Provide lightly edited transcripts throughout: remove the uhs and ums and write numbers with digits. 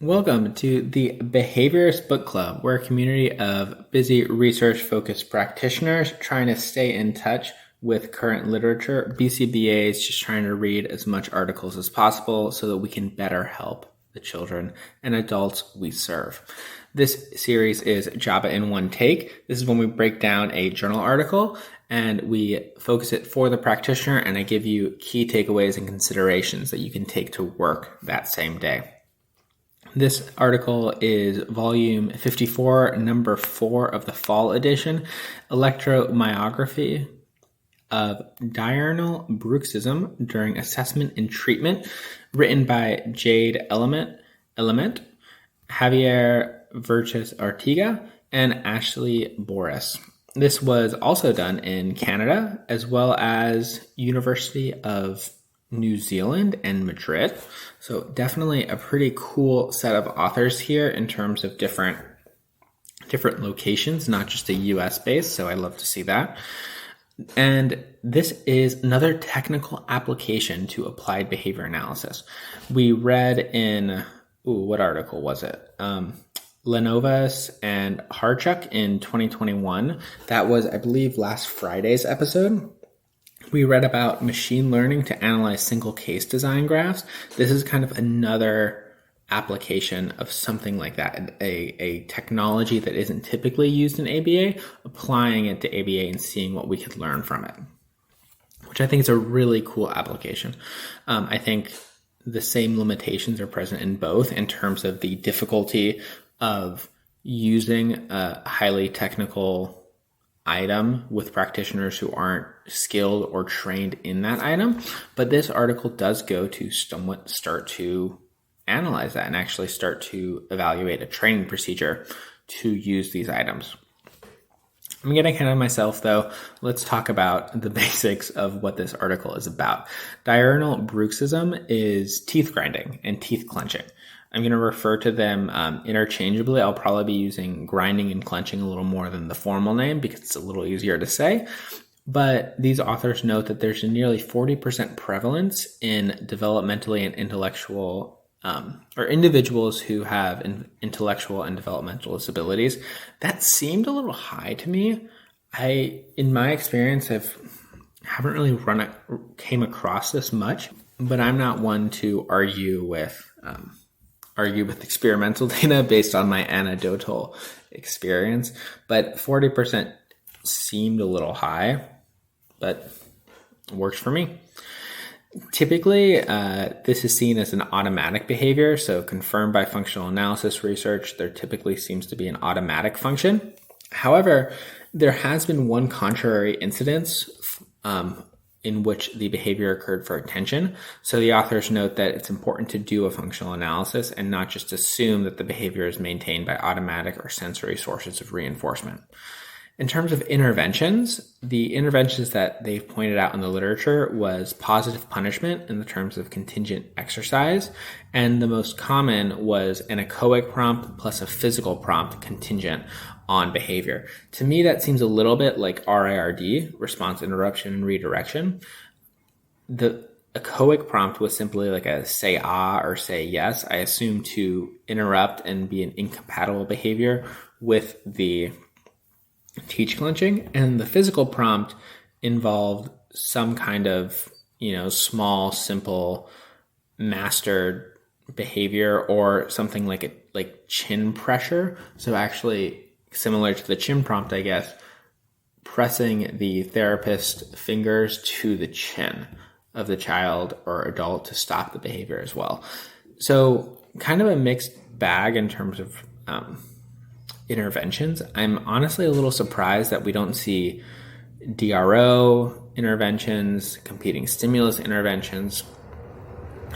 Welcome to the Behaviorist Book Club. We're a community of busy research-focused practitioners trying to stay in touch with current literature. BCBAs just trying to read as much articles as possible so that we can better help the children and adults we serve. This series is JABA in one take. This is when we break down a journal article and we focus it for the practitioner, and I give you key takeaways and considerations that you can take to work that same day. This article is volume 54, number 4 of the fall edition, Electromyography of Diurnal Bruxism During Assessment and Treatment, written by Jade Element, Javier Verches Artiga, and Ashley Boris. This was also done in Canada, as well as University of New Zealand and Madrid. So definitely a pretty cool set of authors here in terms of different locations, not just a US base. So I love to see that. And this is another technical application to applied behavior analysis. We read in, what article was it? Lenovas and Harchuk in 2021. That was, I believe, last Friday's episode. We read about machine learning to analyze single case design graphs. This is kind of another application of something like that, a technology that isn't typically used in ABA, applying it to ABA and seeing what we could learn from it, which I think is a really cool application. I think the same limitations are present in both in terms of the difficulty of using a highly technical item with practitioners who aren't skilled or trained in that item. But this article does go to somewhat start to analyze that and actually start to evaluate a training procedure to use these items. I'm getting ahead of myself though. Let's talk about the basics of what this article is about. Diurnal bruxism is teeth grinding and teeth clenching. I'm going to refer to them interchangeably. I'll probably be using grinding and clenching a little more than the formal name because it's a little easier to say. But these authors note that there's a nearly 40% prevalence in developmentally and intellectual or individuals who have intellectual and developmental disabilities. That seemed a little high to me. In my experience, haven't really came across this much, but I'm not one to argue with experimental data based on my anecdotal experience, but 40% seemed a little high, but works for me. Typically, this is seen as an automatic behavior, so confirmed by functional analysis research, there typically seems to be an automatic function. However, there has been one contrary incidence in which the behavior occurred for attention. So the authors note that it's important to do a functional analysis and not just assume that the behavior is maintained by automatic or sensory sources of reinforcement. In terms of interventions, the interventions that they've pointed out in the literature was positive punishment in the terms of contingent exercise, and the most common was an echoic prompt plus a physical prompt contingent on behavior. To me, that seems a little bit like RIRD, response interruption and redirection. The echoic prompt was simply like a say ah or say yes, I assume, to interrupt and be an incompatible behavior with the teeth clenching. And the physical prompt involved some kind of, small, simple, mastered behavior or something like chin pressure. So actually, similar to the chin prompt, I guess, pressing the therapist's fingers to the chin of the child or adult to stop the behavior as well. So kind of a mixed bag in terms of interventions. I'm honestly a little surprised that we don't see DRO interventions, competing stimulus interventions,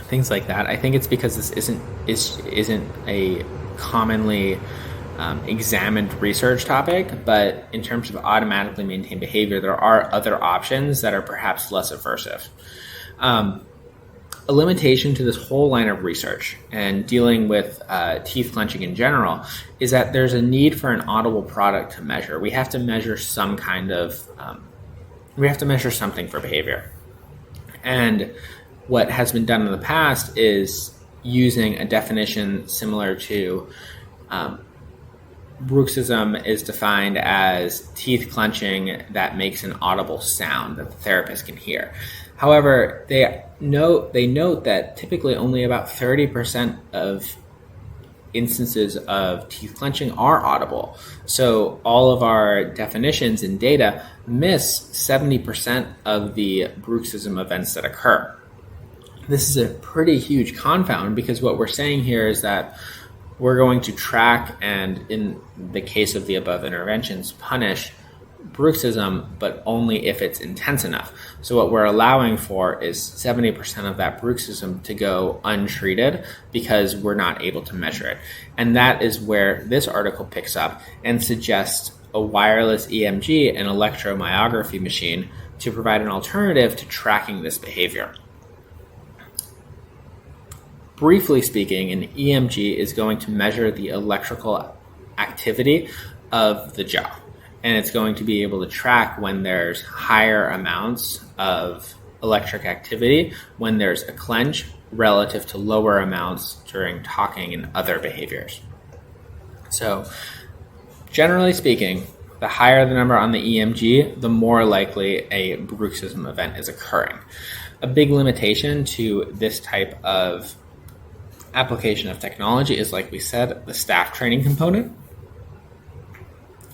things like that. I think it's because this isn't a commonly examined research topic, but in terms of automatically maintained behavior, there are other options that are perhaps less aversive. A limitation to this whole line of research and dealing with teeth clenching in general is that there's a need for an audible product to measure. We have to measure some kind of, we have to measure something for behavior. And what has been done in the past is using a definition similar to bruxism is defined as teeth clenching that makes an audible sound that the therapist can hear. However, they note that typically only about 30% of instances of teeth clenching are audible. So all of our definitions and data miss 70% of the bruxism events that occur. This is a pretty huge confound because what we're saying here is that we're going to track and, in the case of the above interventions, punish bruxism, but only if it's intense enough. So what we're allowing for is 70% of that bruxism to go untreated because we're not able to measure it. And that is where this article picks up and suggests a wireless EMG and electromyography machine to provide an alternative to tracking this behavior. Briefly speaking, an EMG is going to measure the electrical activity of the jaw, and it's going to be able to track when there's higher amounts of electric activity, when there's a clench, relative to lower amounts during talking and other behaviors. So, generally speaking, the higher the number on the EMG, the more likely a bruxism event is occurring. A big limitation to this type of application of technology is, like we said, the staff training component.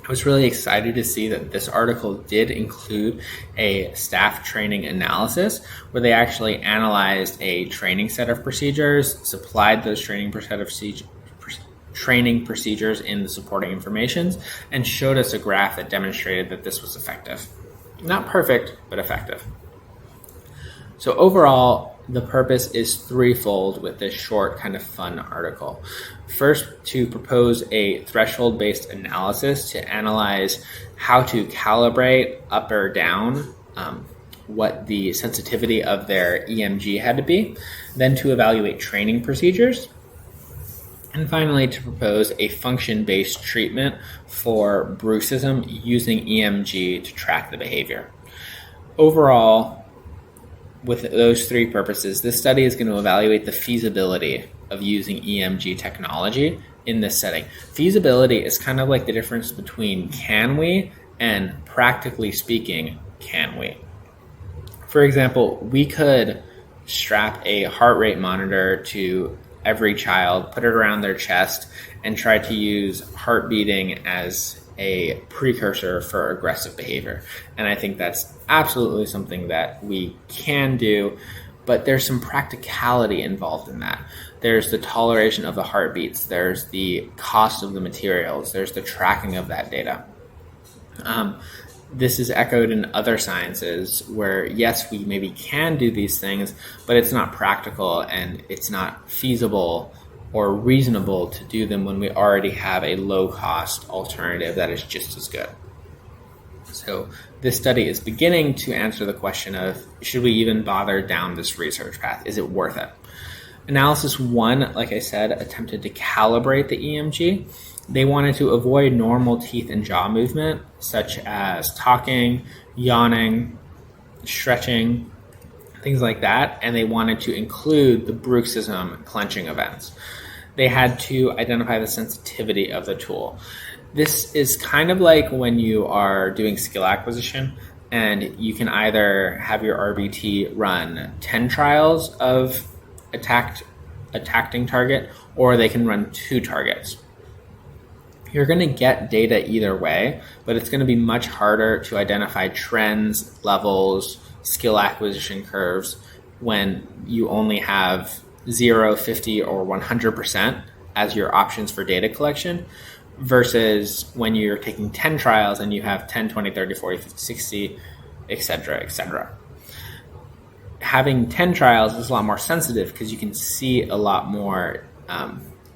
I was really excited to see that this article did include a staff training analysis where they actually analyzed a training set of procedures, supplied those training procedures in the supporting informations, and showed us a graph that demonstrated that this was effective. Not perfect, but effective. So overall, the purpose is threefold with this short, kind of fun article. First, to propose a threshold-based analysis to analyze how to calibrate up or down what the sensitivity of their EMG had to be. Then to evaluate training procedures. And finally, to propose a function-based treatment for bruxism using EMG to track the behavior. Overall, with those three purposes, this study is going to evaluate the feasibility of using EMG technology in this setting. Feasibility is kind of like the difference between can we and practically speaking, can we? For example, we could strap a heart rate monitor to every child, put it around their chest, and try to use heart beating as a precursor for aggressive behavior. And I think that's absolutely something that we can do, but there's some practicality involved in that. There's the toleration of the heartbeats, there's the cost of the materials, there's the tracking of that data. This is echoed in other sciences where, yes, we maybe can do these things, but it's not practical and it's not feasible or reasonable to do them when we already have a low-cost alternative that is just as good. So this study is beginning to answer the question of, should we even bother down this research path? Is it worth it? Analysis 1, like I said, attempted to calibrate the EMG. They wanted to avoid normal teeth and jaw movement, such as talking, yawning, stretching, things like that, and they wanted to include the bruxism clenching events. They had to identify the sensitivity of the tool. This is kind of like when you are doing skill acquisition and you can either have your RBT run 10 trials of a tacting target, or they can run 2 targets. You're going to get data either way, but it's going to be much harder to identify trends, levels, skill acquisition curves when you only have 0, 50, or 100% as your options for data collection versus when you're taking 10 trials and you have 10, 20, 30, 40, 50, 60, etc., etc. Having 10 trials is a lot more sensitive because you can see a lot more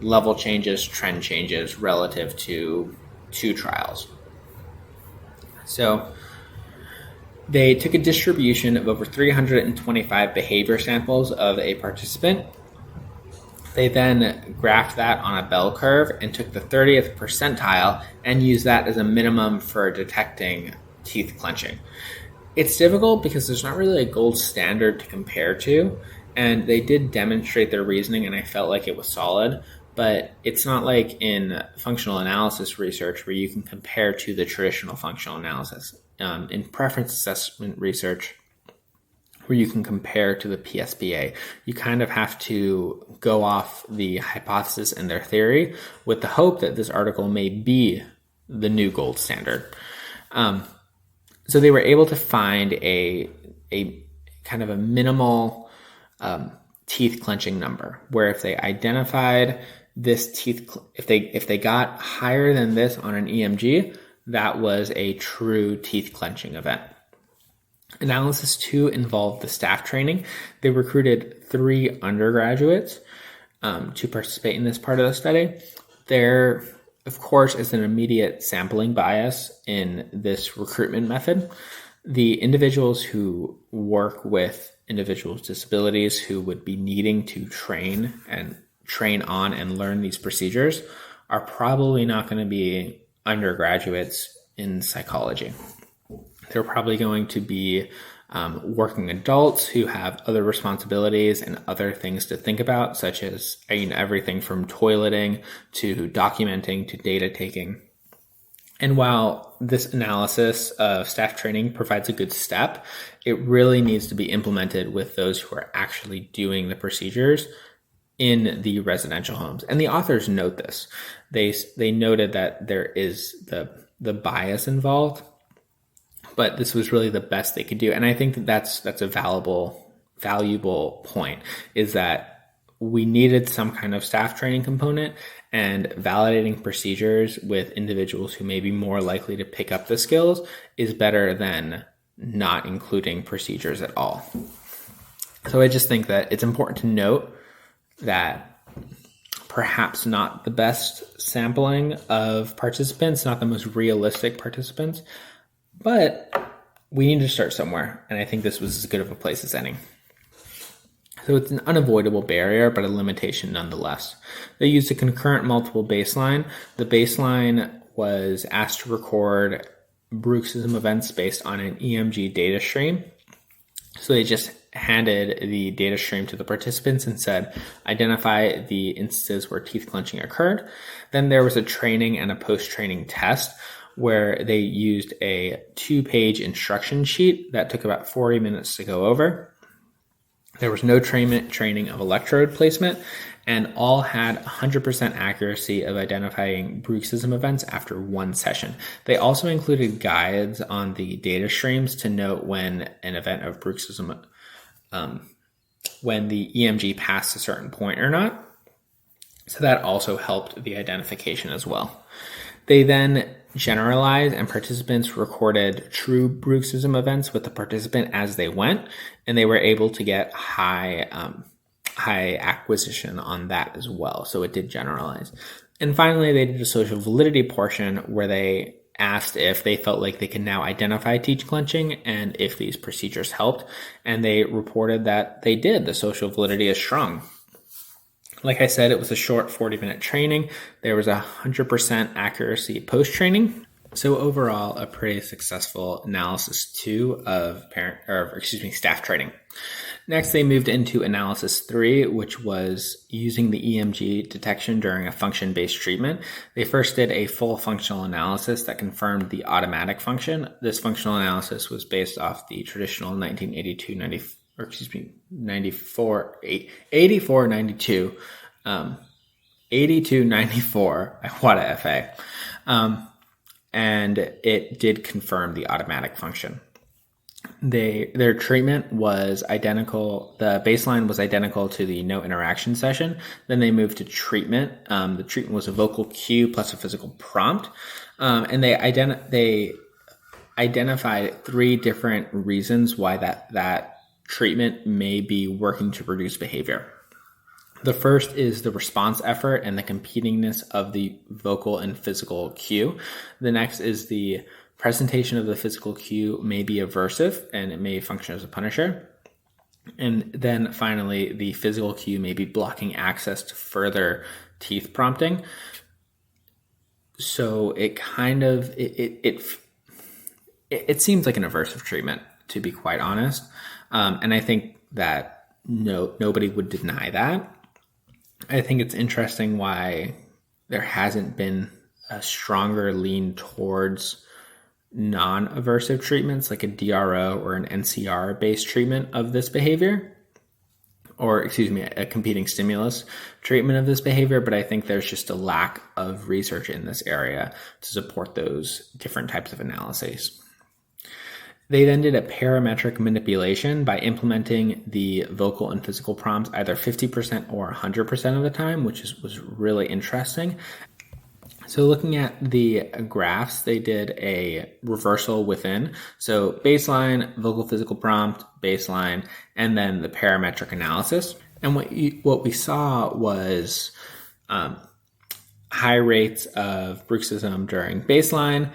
level changes, trend changes relative to 2 trials. So they took a distribution of over 325 behavior samples of a participant. They then graphed that on a bell curve and took the 30th percentile and used that as a minimum for detecting teeth clenching. It's difficult because there's not really a gold standard to compare to, And they did demonstrate their reasoning, and I felt like it was solid. But it's not like in functional analysis research where you can compare to the traditional functional analysis. In preference assessment research, where you can compare to the PSPA, you kind of have to go off the hypothesis and their theory with the hope that this article may be the new gold standard. So they were able to find a kind of a minimal teeth clenching number, where if they identified this if they got higher than this on an EMG, that was a true teeth clenching event. Analysis 2 involved the staff training. They recruited 3 undergraduates to participate in this part of the study. There, of course, is an immediate sampling bias in this recruitment method. The individuals who work with individuals with disabilities who would be needing to train on and learn these procedures are probably not going to be undergraduates in psychology. They're probably going to be working adults who have other responsibilities and other things to think about, such as everything from toileting to documenting to data taking. And while this analysis of staff training provides a good step, it really needs to be implemented with those who are actually doing the procedures in the residential homes. And the authors note this. They noted that there is the bias involved, but this was really the best they could do. And I think that's a valuable point, is that we needed some kind of staff training component, and validating procedures with individuals who may be more likely to pick up the skills is better than not including procedures at all. So I just think that it's important to note that perhaps not the best sampling of participants, not the most realistic participants, but we need to start somewhere, and I think this was as good of a place as any. So it's an unavoidable barrier, but a limitation nonetheless. They used a concurrent multiple baseline. The baseline was asked to record bruxism events based on an EMG data stream. So they just handed the data stream to the participants and said, identify the instances where teeth clenching occurred. Then there was a training and a post-training test where they used a 2-page instruction sheet that took about 40 minutes to go over. There was no training of electrode placement, and all had 100% accuracy of identifying bruxism events after one session. They also included guides on the data streams to note when an event of bruxism, when the EMG passed a certain point or not. So that also helped the identification as well. They then generalized, and participants recorded true bruxism events with the participant as they went, and they were able to get high acquisition on that as well. So it did generalize. And finally, they did a social validity portion where they asked if they felt like they can now identify teeth clenching and if these procedures helped. And they reported that they did. The social validity is strong. Like I said, it was a short 40-minute training. There was 100% accuracy post-training. So overall, a pretty successful analysis 2 of staff training. Next, they moved into analysis 3, which was using the EMG detection during a function-based treatment. They first did a full functional analysis that confirmed the automatic function. This functional analysis was based off the traditional 8294 WADA FA. And it did confirm the automatic function. Their treatment was identical. The baseline was identical to the no interaction session. Then they moved to treatment. The treatment was a vocal cue plus a physical prompt. And they identified 3 different reasons why that treatment may be working to reduce behavior. The first is the response effort and the competingness of the vocal and physical cue. The next is the presentation of the physical cue may be aversive and it may function as a punisher. And then finally, the physical cue may be blocking access to further teeth prompting. So it seems like an aversive treatment, to be quite honest. And I think that nobody would deny that. I think it's interesting why there hasn't been a stronger lean towards non-aversive treatments like a DRO or an NCR-based treatment of this behavior, or a competing stimulus treatment of this behavior. But I think there's just a lack of research in this area to support those different types of analyses. They then did a parametric manipulation by implementing the vocal and physical prompts either 50% or 100% of the time, which was really interesting. So looking at the graphs, they did a reversal within. So baseline, vocal physical prompt, baseline, and then the parametric analysis. And what we saw was high rates of bruxism during baseline,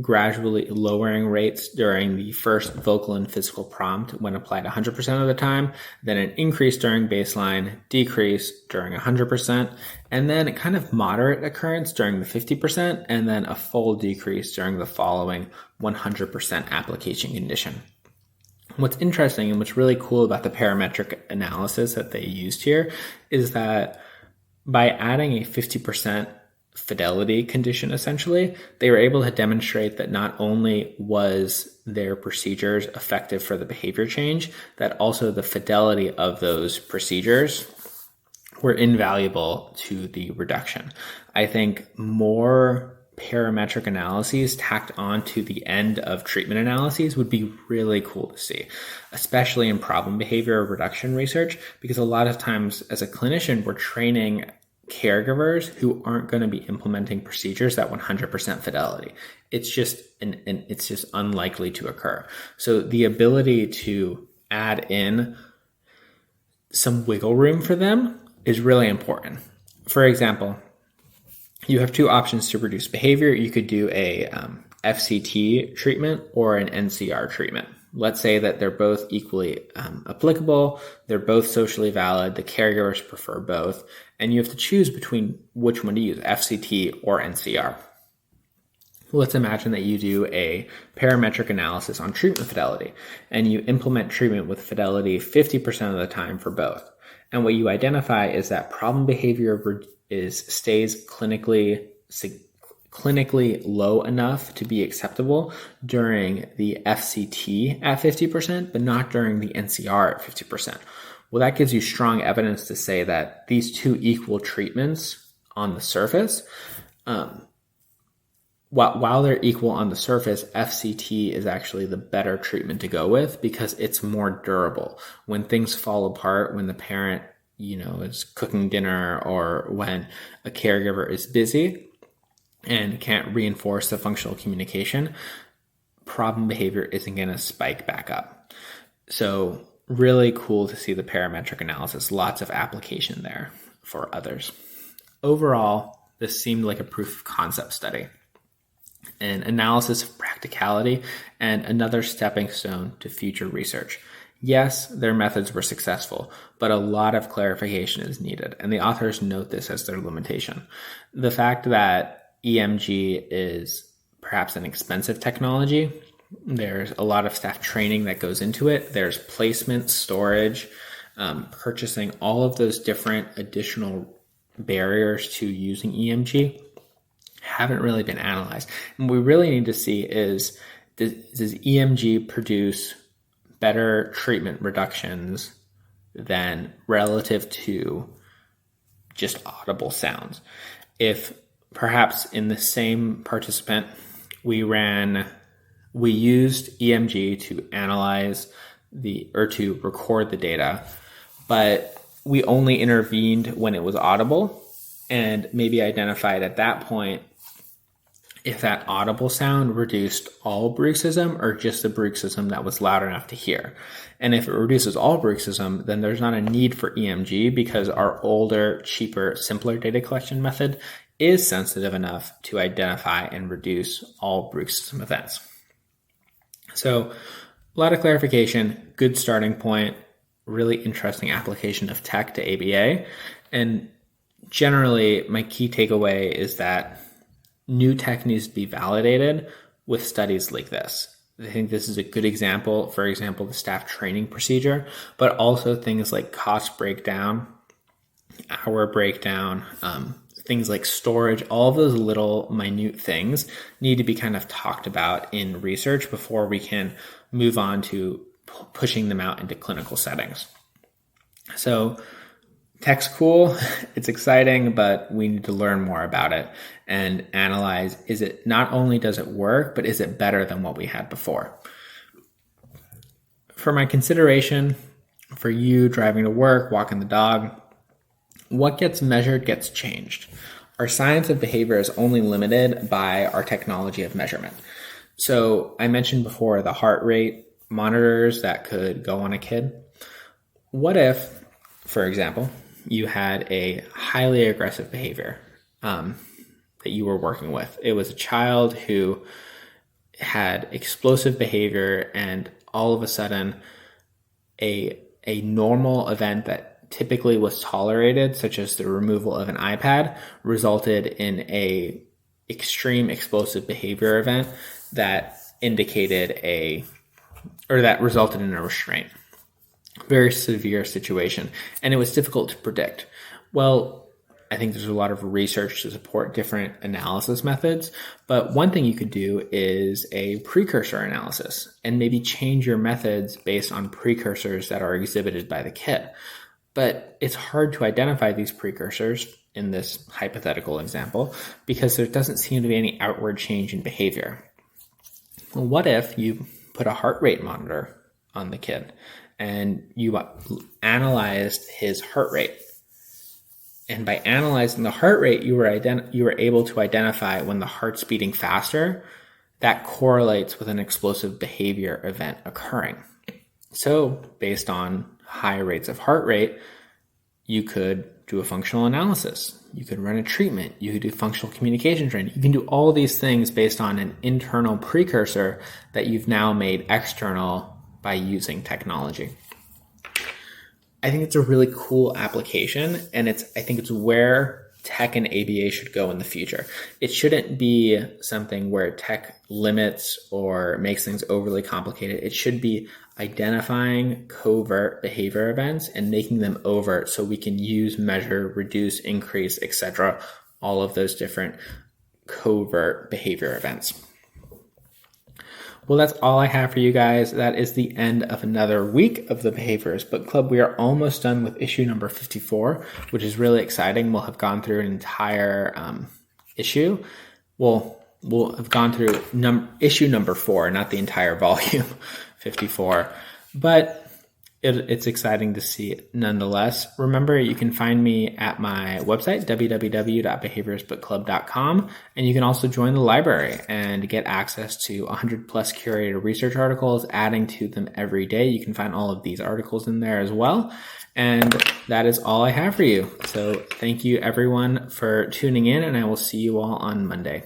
gradually lowering rates during the first vocal and physical prompt when applied 100% of the time, then an increase during baseline, decrease during 100%, and then a kind of moderate occurrence during the 50%, and then a full decrease during the following 100% application condition. What's interesting and what's really cool about the parametric analysis that they used here is that by adding a 50% fidelity condition, essentially, they were able to demonstrate that not only was their procedures effective for the behavior change, that also the fidelity of those procedures were invaluable to the reduction. I think more parametric analyses tacked on to the end of treatment analyses would be really cool to see, especially in problem behavior reduction research, because a lot of times as a clinician, we're training caregivers who aren't going to be implementing procedures at 100% fidelity. It's just it's just unlikely to occur. So the ability to add in some wiggle room for them is really important. For example, you have two options to reduce behavior. You could do a FCT treatment or an NCR treatment. Let's say that they're both equally applicable. They're both socially valid. The caregivers prefer both. And you have to choose between which one to use, FCT or NCR. Let's imagine that you do a parametric analysis on treatment fidelity, and you implement treatment with fidelity 50% of the time for both. And what you identify is that problem behavior stays clinically low enough to be acceptable during the FCT at 50%, but not during the NCR at 50%. Well, that gives you strong evidence to say that these two equal treatments on the surface, while they're equal on the surface, FCT is actually the better treatment to go with because it's more durable. When things fall apart, when the parent, is cooking dinner, or when a caregiver is busy and can't reinforce the functional communication, problem behavior isn't going to spike back up. So really cool to see the parametric analysis, lots of application there for others. Overall, this seemed like a proof of concept study, an analysis of practicality, and another stepping stone to future research. Yes, their methods were successful, but a lot of clarification is needed, and the authors note this as their limitation. The fact that EMG is perhaps an expensive technology, there's a lot of staff training that goes into it. There's placement, storage, purchasing, all of those different additional barriers to using EMG haven't really been analyzed. And what we really need to see is, does EMG produce better treatment reductions than relative to just audible sounds? If perhaps in the same participant, we used EMG to analyze to record the data, but we only intervened when it was audible and maybe identified at that point if that audible sound reduced all bruxism or just the bruxism that was loud enough to hear. And if it reduces all bruxism, then there's not a need for EMG because our older, cheaper, simpler data collection method is sensitive enough to identify and reduce all bruxism events. So a lot of clarification, good starting point, really interesting application of tech to ABA. And generally, my key takeaway is that new tech needs to be validated with studies like this. I think this is a good example, for example, the staff training procedure, but also things like cost breakdown, hour breakdown, things like storage, all of those little minute things need to be kind of talked about in research before we can move on to pushing them out into clinical settings. So tech's cool, it's exciting, but we need to learn more about it and analyze, is it not only does it work, but is it better than what we had before? For my consideration, for you driving to work, walking the dog, what gets measured gets changed. Our science of behavior is only limited by our technology of measurement. So I mentioned before the heart rate monitors that could go on a kid. What if, for example, you had a highly aggressive behavior that you were working with? It was a child who had explosive behavior, and all of a sudden a normal event that typically was tolerated, such as the removal of an iPad, resulted in a extreme explosive behavior event that that resulted in a restraint. Very severe situation, and it was difficult to predict. Well, I think there's a lot of research to support different analysis methods, but one thing you could do is a precursor analysis and maybe change your methods based on precursors that are exhibited by the kid. But it's hard to identify these precursors in this hypothetical example because there doesn't seem to be any outward change in behavior. Well, what if you put a heart rate monitor on the kid and you analyzed his heart rate? And by analyzing the heart rate, you were able to identify when the heart's beating faster, that correlates with an explosive behavior event occurring. So based on high rates of heart rate, you could do a functional analysis. You could run a treatment. You could do functional communication training. You can do all these things based on an internal precursor that you've now made external by using technology. I think it's a really cool application, and I think it's where tech and ABA should go in the future. It shouldn't be something where tech limits or makes things overly complicated. It should be identifying covert behavior events and making them overt so we can use, measure, reduce, increase, etc., all of those different covert behavior events. Well, that's all I have for you guys. That is the end of another week of the Behaviorists Book Club. We are almost done with issue number 54, which is really exciting. We'll have gone through an entire issue. We'll have gone through issue number 4, not the entire volume, 54. But it's exciting to see nonetheless. Remember, you can find me at my website, www.behavioristbookclub.com, and you can also join the library and get access to 100 plus curated research articles, adding to them every day. You can find all of these articles in there as well. And that is all I have for you. So thank you everyone for tuning in, and I will see you all on Monday.